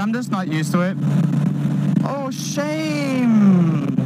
I'm just not used to it. Oh, shame.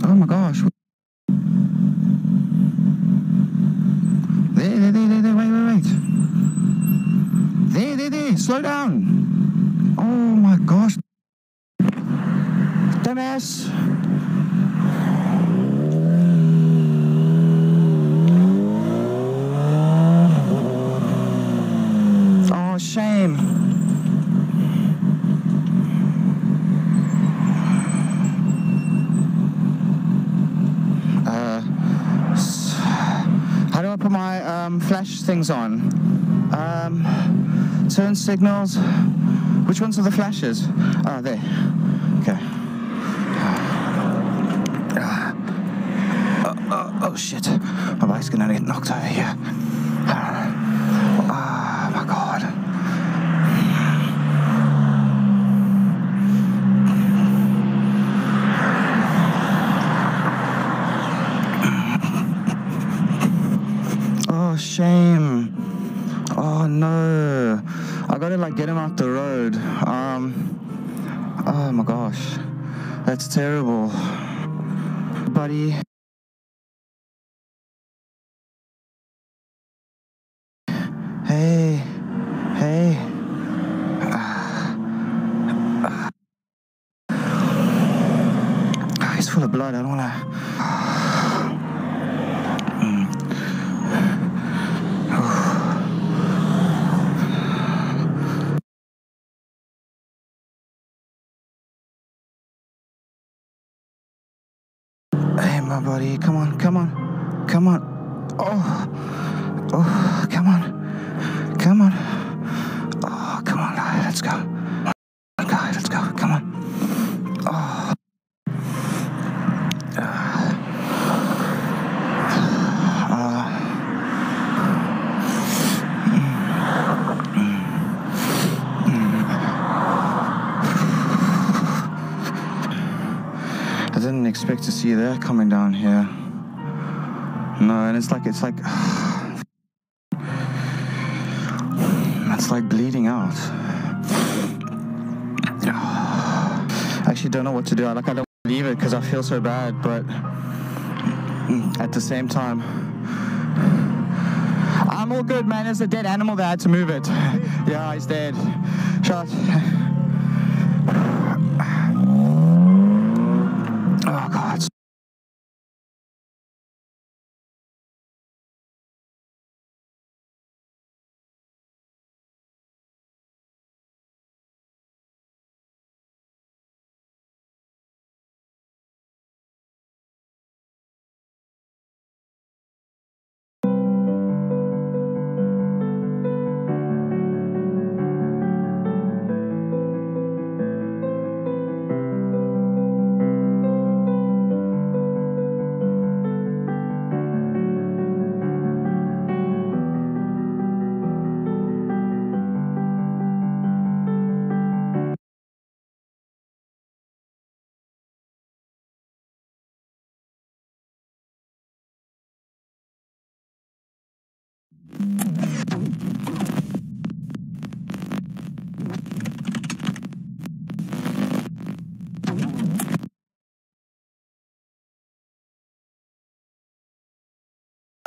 Oh my gosh. There, wait. There, slow down. Oh my gosh. Dumbass. Oh, shame. How do I put my flash things on? Turn signals. Which ones are the flashes? Oh, there. Okay. Oh shit. My bike's gonna get knocked over here. Oh my god. Oh, shame. Oh no. I gotta like get him off the road. Oh my gosh. That's terrible. Buddy. Hey. He's full of blood. I don't wanna. Hey, my buddy. Come on. Oh, come on. Oh, come on, guy. Let's go. Come on. Oh. I didn't expect to see that coming down here. No, and it's like it's like bleeding out. I actually don't know what to do. I don't leave it because I feel so bad, but at the same time, I'm all good, man. There's a dead animal there. I had to move it. Yeah, he's dead. Shot. Oh God.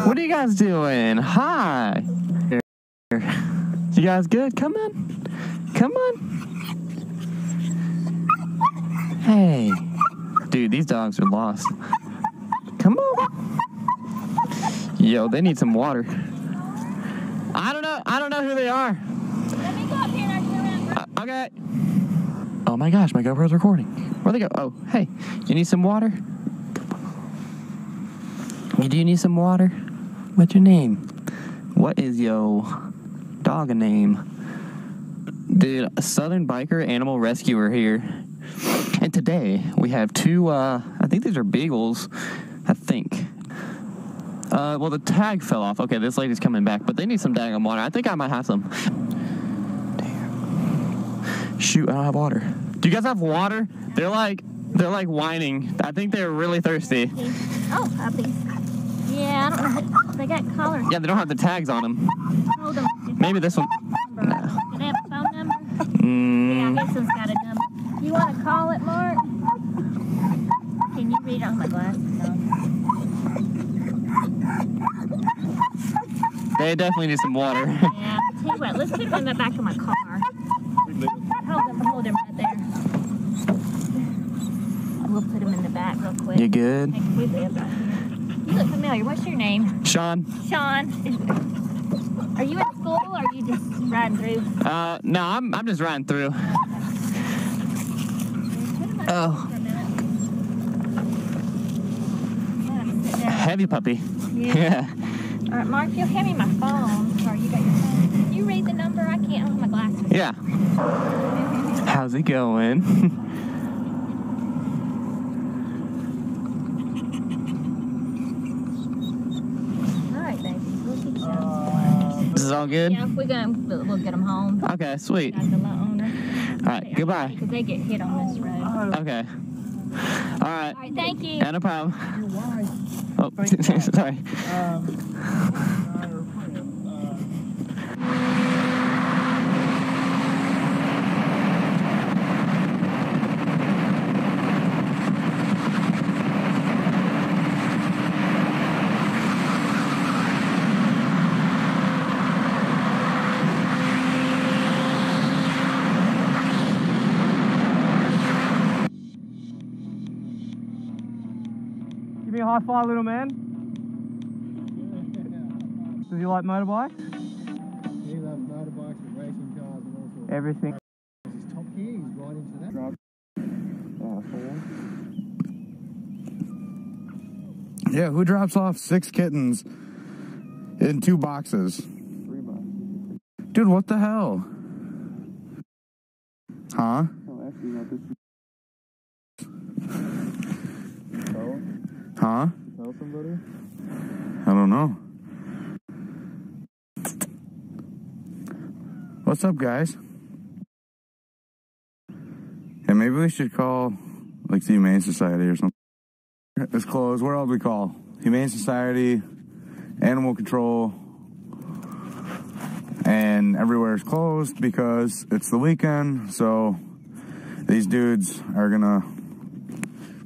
What are you guys doing? Hi. You guys good? Come on. Hey. Dude, these dogs are lost. Come on. Yo, they need some water. I don't know who they are. Let me go up here and I can remember. Okay. Oh my gosh, my GoPro's recording. Where'd they go? Oh, hey. You need some water? Do you need some water? What's your name? What is yo dog name? Dude, a Southern Biker Animal Rescuer here. And today we have two, I think these are beagles. I think. Well, the tag fell off. Okay, this lady's coming back, but they need some daggone water. I think I might have some. Damn. Shoot, I don't have water. Do you guys have water? They're like whining. I think they're really thirsty. Oh, puppy. Yeah, I don't know. They got collars. Yeah, they don't have the tags on them. Hold on. Maybe this one. Do they have a phone number? Mm, Yeah, this one's got a number. You want to call it, Mark? Can you read on my glasses on? they definitely need some water. Yeah. Tell you what, let's put them in the back of my car. Hold them right there. We'll put them in the back real quick. You good? Hey, we live right here. You look familiar. What's your name? Sean? Sean. Are you in school or are you just riding through? No, I'm just riding through. Oh. Heavy puppy. Yeah. All right, Mark, you'll hand me my phone. Or you got your phone. Can you read the number? I can't. I don't have my glasses. Yeah. How's it going? All right, baby. We'll keep going. This is all good? Yeah, we'll get them home. Okay, sweet. Got the lot owner. All right, goodbye. Because they get hit on this road. Okay. All right. All right, thank you. Yeah, no problem. Oh, sorry. Give me a high five, little man. Does he like motorbikes? He loves motorbikes and racing cars and all sorts. Everything. He's top gear, he's right into that. Yeah, who drops off 6 kittens in 2 boxes? 3 boxes. Dude, what the hell? Huh? Huh? Tell somebody? I don't know. What's up, guys? Yeah, maybe we should call, like, the Humane Society or something. It's closed. Where else we call? Humane Society, Animal Control, and everywhere is closed because it's the weekend, so these dudes are gonna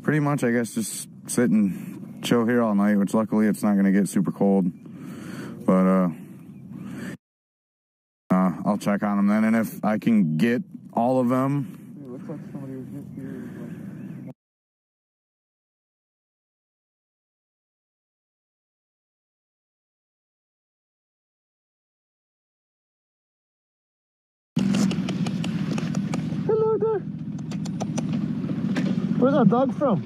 pretty much, I guess, just sit and chill here all night, which luckily it's not gonna get super cold. But I'll check on them then, and if I can get all of them. It looks like somebody was just here. Hello there. Where's our dog from?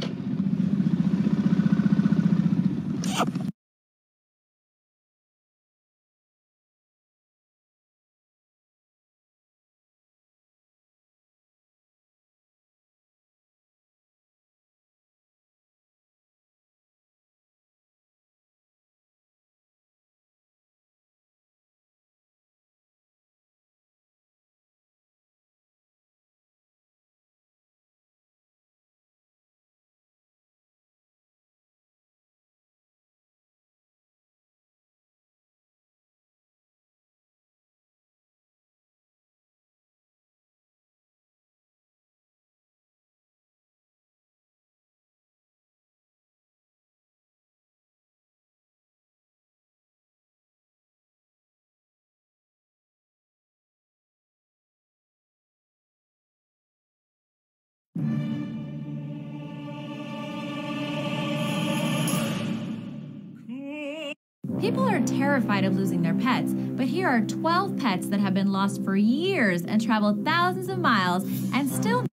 People are terrified of losing their pets, but here are 12 pets that have been lost for years and traveled thousands of miles and still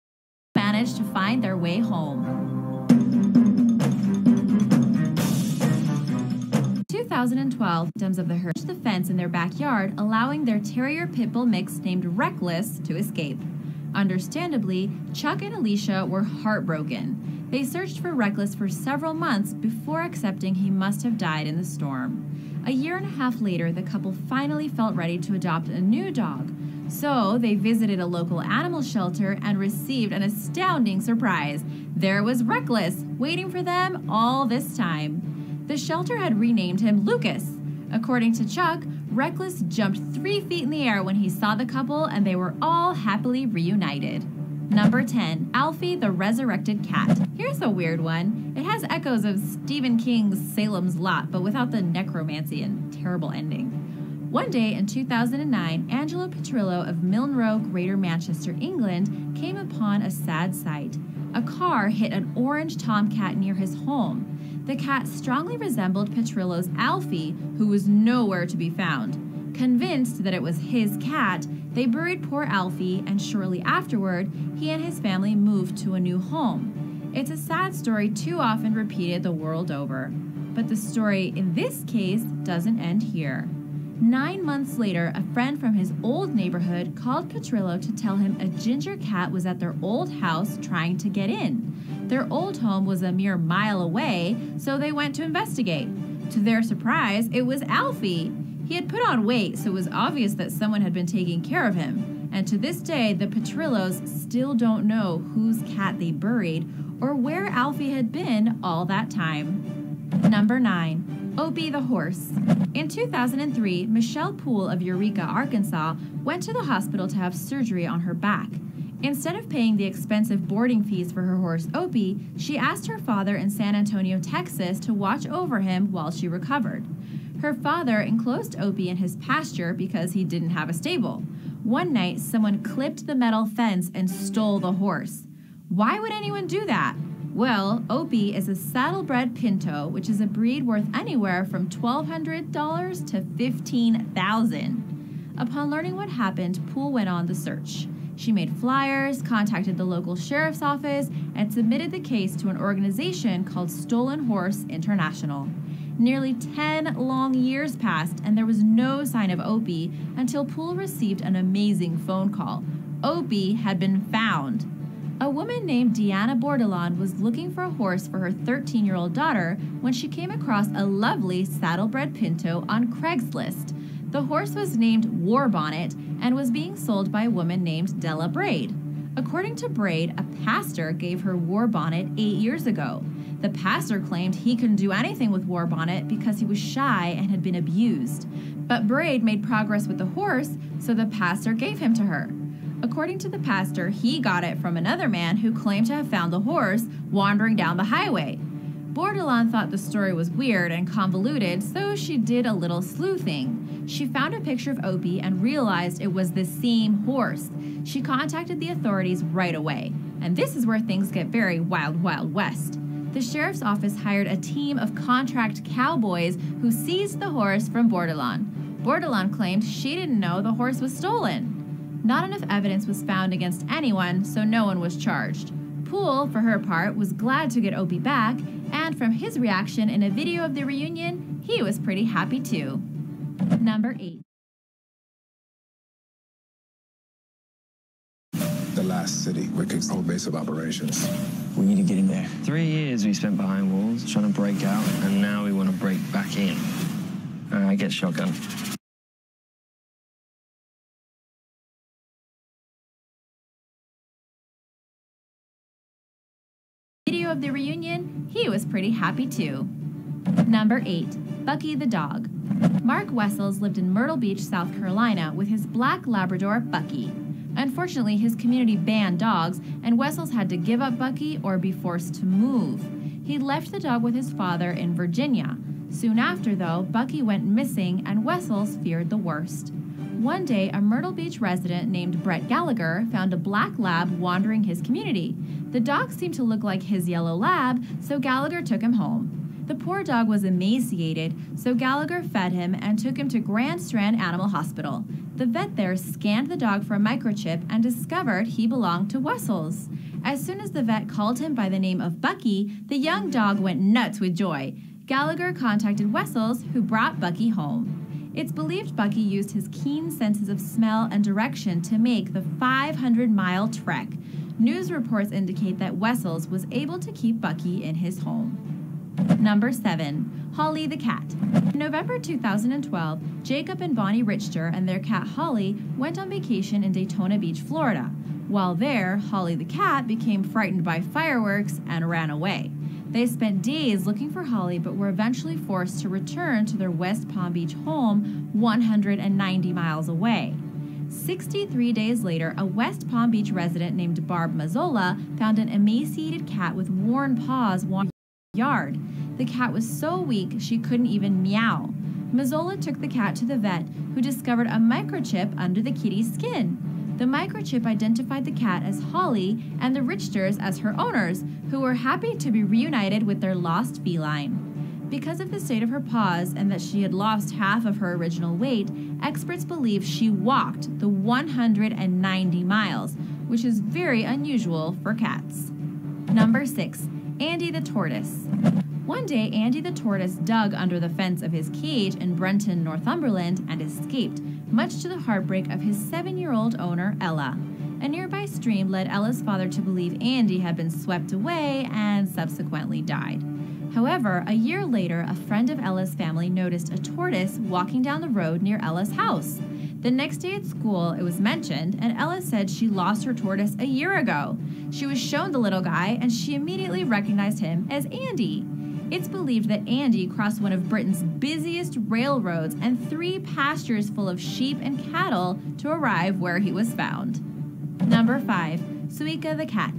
managed to find their way home. 2012, victims of the herd reached the fence in their backyard, allowing their terrier pit bull mix named Reckless to escape. Understandably, Chuck and Alicia were heartbroken. They searched for Reckless for several months before accepting he must have died in the storm. A year and a half later, the couple finally felt ready to adopt a new dog. So they visited a local animal shelter and received an astounding surprise. There was Reckless, waiting for them all this time. The shelter had renamed him Lucas. According to Chuck, Reckless jumped 3 feet in the air when he saw the couple, and they were all happily reunited. Number 10, Alfie the Resurrected Cat. Here's a weird one. It has echoes of Stephen King's Salem's Lot, but without the necromancy and terrible ending. One day in 2009, Angelo Petrillo of Milne Row, Greater Manchester, England, came upon a sad sight. A car hit an orange tomcat near his home. The cat strongly resembled Petrillo's Alfie, who was nowhere to be found. Convinced that it was his cat, they buried poor Alfie, and shortly afterward, he and his family moved to a new home. It's a sad story too often repeated the world over. But the story in this case doesn't end here. 9 months later, a friend from his old neighborhood called Petrillo to tell him a ginger cat was at their old house trying to get in. Their old home was a mere mile away, so they went to investigate. To their surprise, it was Alfie. He had put on weight, so it was obvious that someone had been taking care of him. And to this day, the Petrillos still don't know whose cat they buried or where Alfie had been all that time. Number 9. Opie the horse. In 2003, Michelle Poole of Eureka, Arkansas, went to the hospital to have surgery on her back. Instead of paying the expensive boarding fees for her horse Opie, she asked her father in San Antonio, Texas, to watch over him while she recovered. Her father enclosed Opie in his pasture because he didn't have a stable. One night, someone clipped the metal fence and stole the horse. Why would anyone do that? Well, Opie is a saddlebred pinto, which is a breed worth anywhere from $1,200 to $15,000. Upon learning what happened, Poole went on the search. She made flyers, contacted the local sheriff's office, and submitted the case to an organization called Stolen Horse International. Nearly 10 long years passed, and there was no sign of Opie until Poole received an amazing phone call. Opie had been found. A woman named Deanna Bordelon was looking for a horse for her 13-year-old daughter when she came across a lovely saddlebred pinto on Craigslist. The horse was named Warbonnet and was being sold by a woman named Della Braid. According to Braid, a pastor gave her Warbonnet 8 years ago. The pastor claimed he couldn't do anything with Warbonnet because he was shy and had been abused. But Braid made progress with the horse, so the pastor gave him to her. According to the pastor, he got it from another man who claimed to have found the horse wandering down the highway. Bordelon thought the story was weird and convoluted, so she did a little sleuthing. She found a picture of Opie and realized it was the same horse. She contacted the authorities right away. And this is where things get very wild, wild west. The sheriff's office hired a team of contract cowboys who seized the horse from Bordelon. Bordelon claimed she didn't know the horse was stolen. Not enough evidence was found against anyone, so no one was charged. Poole, for her part, was glad to get Opie back, and from his reaction in a video of the reunion, he was pretty happy too. Number 8. The last city where Kick's whole base of operations. We need to get in there. 3 years we spent behind walls trying to break out, and now we want to break back in. I get shotgun. Video of the reunion, he was pretty happy too. Number 8. Bucky the dog. Mark Wessels lived in Myrtle Beach, South Carolina with his black Labrador, Bucky. Unfortunately, his community banned dogs, and Wessels had to give up Bucky or be forced to move. He left the dog with his father in Virginia. Soon after, though, Bucky went missing, and Wessels feared the worst. One day, a Myrtle Beach resident named Brett Gallagher found a black lab wandering his community. The dog seemed to look like his yellow lab, so Gallagher took him home. The poor dog was emaciated, so Gallagher fed him and took him to Grand Strand Animal Hospital. The vet there scanned the dog for a microchip and discovered he belonged to Wessels. As soon as the vet called him by the name of Bucky, the young dog went nuts with joy. Gallagher contacted Wessels, who brought Bucky home. It's believed Bucky used his keen senses of smell and direction to make the 500-mile trek. News reports indicate that Wessels was able to keep Bucky in his home. Number 7. Holly the cat. In November 2012, Jacob and Bonnie Richter and their cat Holly went on vacation in Daytona Beach, Florida. While there, Holly the cat became frightened by fireworks and ran away. They spent days looking for Holly, but were eventually forced to return to their West Palm Beach home 190 miles away. 63 days later, a West Palm Beach resident named Barb Mazzola found an emaciated cat with worn paws wandering the yard. The cat was so weak she couldn't even meow. Mazzola took the cat to the vet, who discovered a microchip under the kitty's skin. The microchip identified the cat as Holly and the Richters as her owners, who were happy to be reunited with their lost feline. Because of the state of her paws and that she had lost half of her original weight, experts believe she walked the 190 miles, which is very unusual for cats. Number 6. Andy the Tortoise. One day, Andy the Tortoise dug under the fence of his cage in Brenton, Northumberland, and escaped, much to the heartbreak of his 7-year-old owner, Ella. A nearby stream led Ella's father to believe Andy had been swept away and subsequently died. However, a year later, a friend of Ella's family noticed a tortoise walking down the road near Ella's house. The next day at school, it was mentioned, and Ella said she lost her tortoise a year ago. She was shown the little guy, and she immediately recognized him as Andy. It's believed that Andy crossed one of Britain's busiest railroads and 3 pastures full of sheep and cattle to arrive where he was found. Number 5. Suika the cat.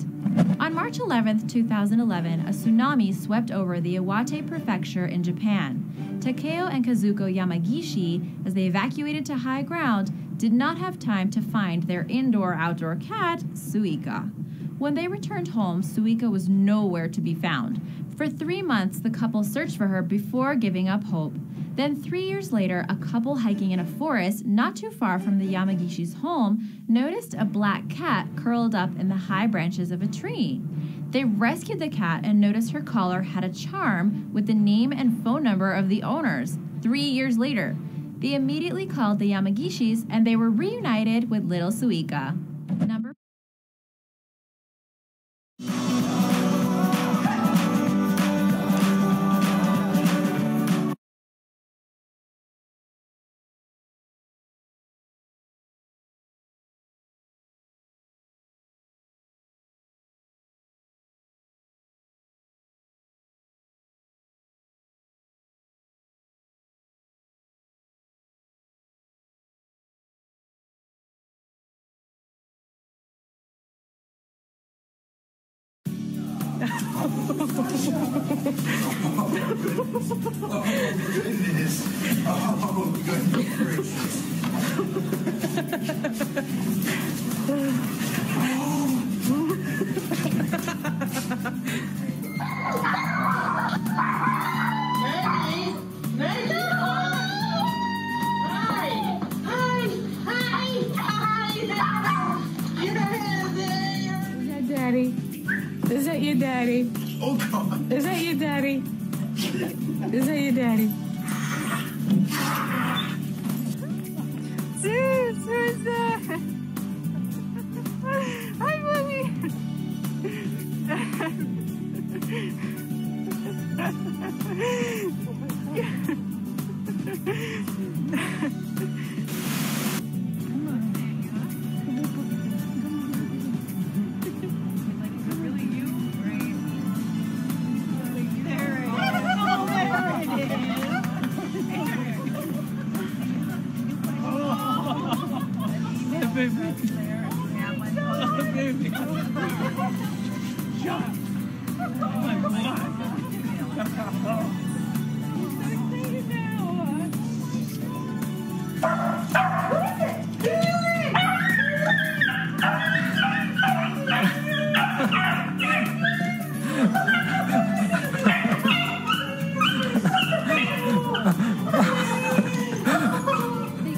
On March 11, 2011, a tsunami swept over the Iwate Prefecture in Japan. Takeo and Kazuko Yamagishi, as they evacuated to high ground, did not have time to find their indoor-outdoor cat, Suika. When they returned home, Suika was nowhere to be found. For 3 months, the couple searched for her before giving up hope. Then 3 years later, a couple hiking in a forest not too far from the Yamagishi's home noticed a black cat curled up in the high branches of a tree. They rescued the cat and noticed her collar had a charm with the name and phone number of the owners. 3 years later, they immediately called the Yamagishis and they were reunited with little Suika. Number Is that your daddy? Oh, God. Is that your daddy? Is that your daddy? Zeus, who's that? Hi, Mommy.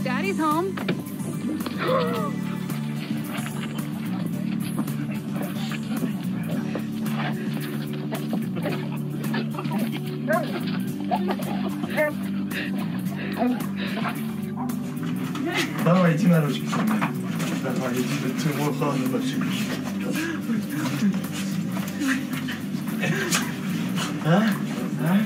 Daddy's home. Давай, иди на ручки со мной. Давай, иди на твоего хлопца. А? А?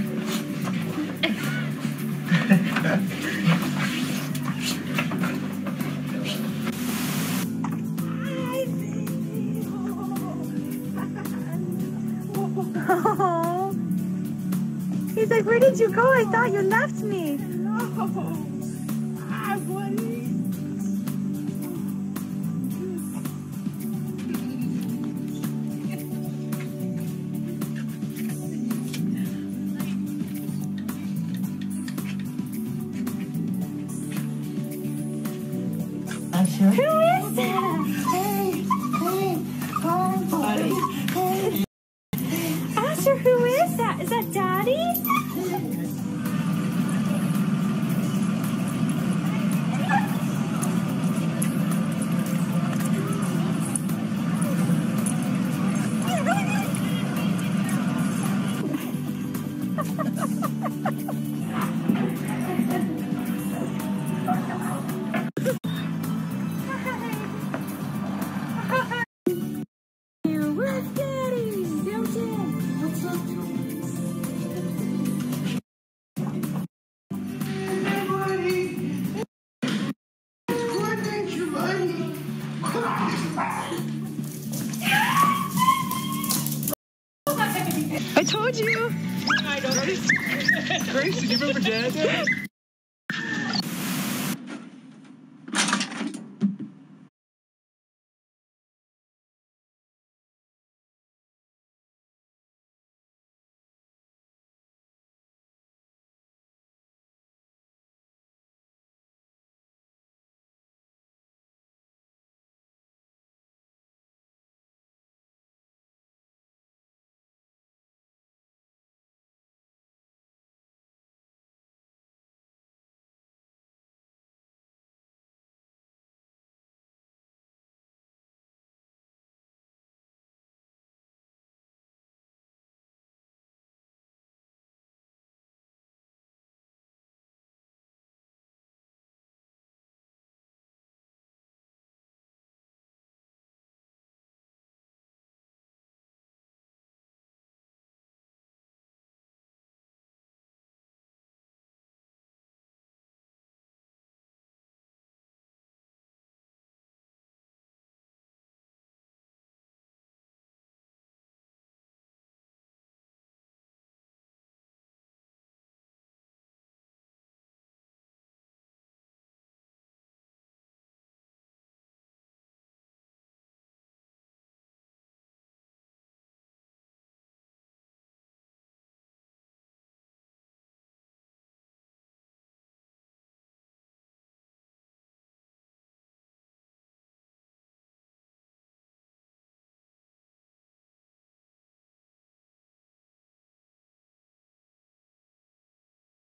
Oh. did you go? I thought you left me. Hi, buddy. Who is that? Hey, hi, buddy. Hey. Asher, who is that? Is that Daddy? Where's Daddy? What's up? Hey, buddy. Coordinate your buddy. I told you. I know. Grace, did you remember Dad?